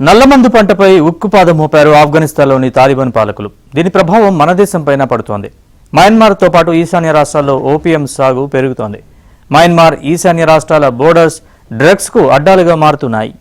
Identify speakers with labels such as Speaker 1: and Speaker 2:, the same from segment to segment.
Speaker 1: నల్లమందు పంటపై ఉక్కుపాదం మోపారు ఆఫ్ఘనిస్తాన్లోని తాలిబాన్ పాలకులు. దీని ప్రభావం మన దేశంపైన పడుతోంది. మయన్మార్తో పాటు ఈశాన్య రాష్ట్రాల్లో ఓపీఎం సాగు పెరుగుతోంది. మయన్మార్, ఈశాన్య రాష్ట్రాల బోర్డర్స్ డ్రగ్స్కు అడ్డాలుగా మారుతున్నాయి.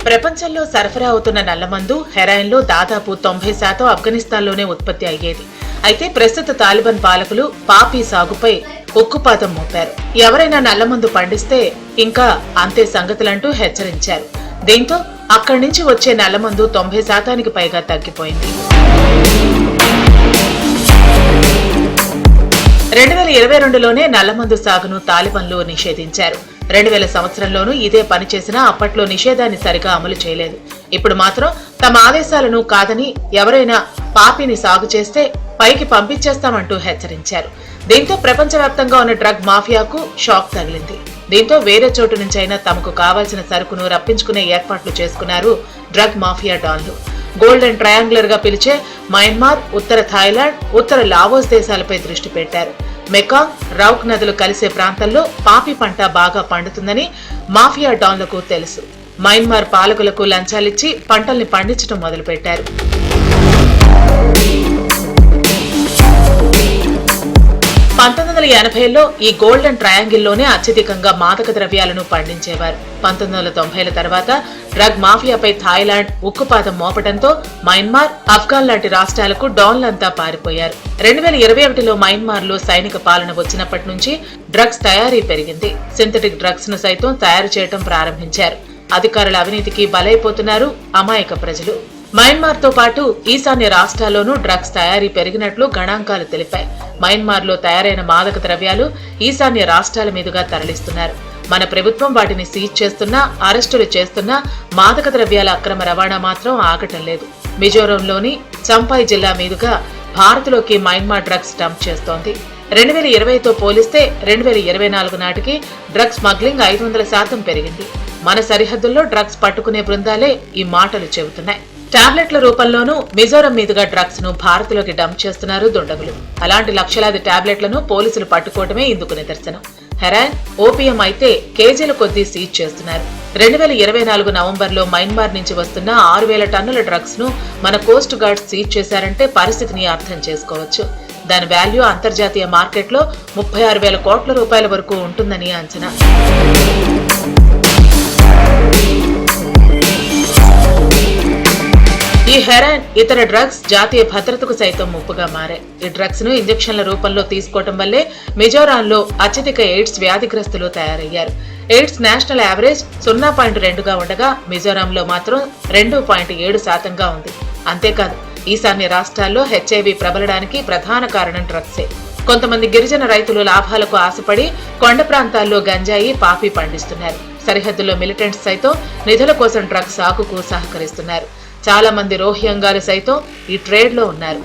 Speaker 2: ప్రపంచంలో సరఫరా అవుతున్న నల్లమందు, హెరాయిన్లో దాదాపు 90% ఆఫ్ఘనిస్తాన్లోనే ఉత్పత్తి అయ్యేది. అయితే ప్రస్తుత తాలిబాన్ పాలకులు పాపీ సాగుపై ఉక్కుపాదం మోపారు. ఎవరైనా నల్లమందు పండిస్తే ఇంకా అంతే సంగతులంటూ హెచ్చరించారు. దీంతో అక్కడి నుంచి వచ్చే నల్లమందు 90% పైగా తగ్గిపోయింది. 2022లోనే నల్లమందు సాగును తాలిబాన్లు నిషేధించారు. 2000 సంవత్సరంలోనూ ఇదే పని చేసినా అప్పట్లో నిషేధాన్ని సరిగా అమలు చేయలేదు. ఇప్పుడు మాత్రం తమ ఆదేశాలను కాదని ఎవరైనా పాపిని సాగు చేస్తే పైకి పంపించేస్తామంటూ హెచ్చరించారు. దీంతో ప్రపంచవ్యాప్తంగా ఉన్న డ్రగ్ మాఫియాకు షాక్ తగిలింది. దీంతో వేరే చోటు నుంచైనా తమకు కావాల్సిన సరుకును రప్పించుకునే ఏర్పాట్లు చేసుకున్నారు డ్రగ్ మాఫియా డాన్లు. గోల్డెన్ ట్రయాంగులర్ గా పిలిచే మయన్మార్, ఉత్తర థాయిలాండ్, ఉత్తర లావోస్ దేశాలపై దృష్టి పెట్టారు. మెకాంగ్, రౌక్ నదులు కలిసే ప్రాంతంలో పాపి పంట బాగా పండుతుందని మాఫియా డాన్లకు తెలుసు. మయన్మార్ పాలకులకు లంచాలిచ్చి పంటల్ని పండించడం మొదలుపెట్టారు. 1980లో ఈ గోల్డెన్ ట్రయాంగిల్లోనే అత్యధికంగా మాదక ద్రవ్యాలను పండించేవారు. 1990ల తర్వాత డ్రగ్ మాఫియాపై థాయిలాండ్ ఉక్కుపాదం మోపడంతో మయన్మార్, ఆఫ్ఘాన్ లాంటి రాష్ట్రాలకు డాన్లంతా పారిపోయారు. 2021లో మయన్మార్లో సైనిక పాలన వచ్చినప్పటి నుంచి డ్రగ్స్ తయారీ పెరిగింది. సింథటిక్ డ్రగ్స్ ను సైతం తయారు చేయడం ప్రారంభించారు. అధికారుల అవినీతికి బలైపోతున్నారు అమాయక ప్రజలు. మయన్మార్తో పాటు ఈశాన్య రాష్ట్రాల్లోనూ డ్రగ్స్ తయారీ పెరిగినట్లు గణాంకాలు తెలిపాయి. మయన్మార్లో తయారైన మాదక ద్రవ్యాలు ఈశాన్య రాష్ట్రాల మీదుగా తరలిస్తున్నారు. మన ప్రభుత్వం వాటిని సీజ్ చేస్తున్నా, అరెస్టులు చేస్తున్నా మాదక ద్రవ్యాల అక్రమ రవాణా మాత్రం ఆగటం లేదు. మిజోరంలోని చంపాయ్ జిల్లా మీదుగా భారత్లోకి మయన్మార్ డ్రగ్స్ డంప్ చేస్తోంది. 2020తో పోలిస్తే 2024 నాటికి డ్రగ్స్ స్మగ్లింగ్ 500% పెరిగింది. మన సరిహద్దుల్లో డ్రగ్స్ పట్టుకునే బృందాలే ఈ మాటలు చెబుతున్నాయి. టాబ్లెట్ల రూపంలోనూ మిజోరం మీదుగా డ్రగ్స్ ను భారత్లోకి డంప్ చేస్తున్నారు దుండగులు. అలాంటి లక్షలాది టాబ్లెట్లను పోలీసులు పట్టుకోవటమే ఇందుకు నిదర్శనం. హెరాయిన్, ఓపీఎం అయితే కేజీల కొద్దీ సీజ్ చేస్తున్నారు. 2024 నవంబర్లో మయన్మార్ నుంచి వస్తున్న 6000 టన్నుల డ్రగ్స్ ను మన కోస్ట్ గార్డ్స్ సీజ్ చేశారంటే పరిస్థితిని అర్థం చేసుకోవచ్చు. దాని వాల్యూ అంతర్జాతీయ మార్కెట్లో 36,000 కోట్ల రూపాయల వరకు ఉంటుందని అంచనా. ఈ హెరాయిన్, ఇతర డ్రగ్స్ జాతీయ భద్రతకు సైతం ముప్పుగా మారాయి. ఈ డ్రగ్స్ ను ఇంజెక్షన్ల రూపంలో తీసుకోవటం వల్లే మిజోరాంలో అత్యధిక ఎయిడ్స్ వ్యాధిగ్రస్తులు తయారయ్యారు. ఎయిడ్స్ నేషనల్ యావరేజ్ 0.2గా ఉండగా మిజోరాంలో మాత్రం 2.7%గా ఉంది. అంతేకాదు ఈశాన్య రాష్ట్రాల్లో హెచ్ఐవి ప్రబలడానికి ప్రధాన కారణం డ్రగ్సే. కొంతమంది గిరిజన రైతులు లాభాలకు ఆశపడి కొండ ప్రాంతాల్లో గంజాయి, పాపి పండిస్తున్నారు. సరిహద్దులో మిలిటెంట్స్ సైతం నిధుల కోసం డ్రగ్స్ సాగుకు సహకరిస్తున్నారు. చాలా మంది రోహింగ్యాలు సైతం ఈ ట్రేడ్ లో ఉన్నారు.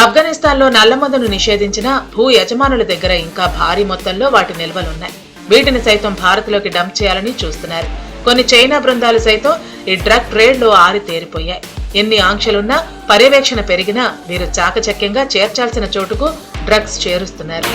Speaker 2: ఆఫ్ఘనిస్తాన్లో నల్లమందును నిషేధించిన భూ యజమానుల దగ్గర ఇంకా భారీ మొత్తంలో వాటి నిల్వలున్నాయి. వీటిని సైతం భారత్లోకి డంప్ చేయాలని చూస్తున్నారు. కొన్ని చైనా బృందాలు సైతం ఈ డ్రగ్ ట్రేడ్ లో ఆరితేరిపోయాయి. ఎన్ని ఆంక్షలున్నా, పర్యవేక్షణ పెరిగినా వీరు చాకచక్యంగా చేర్చాల్సిన చోటుకు డ్రగ్స్ చేరుస్తున్నారు.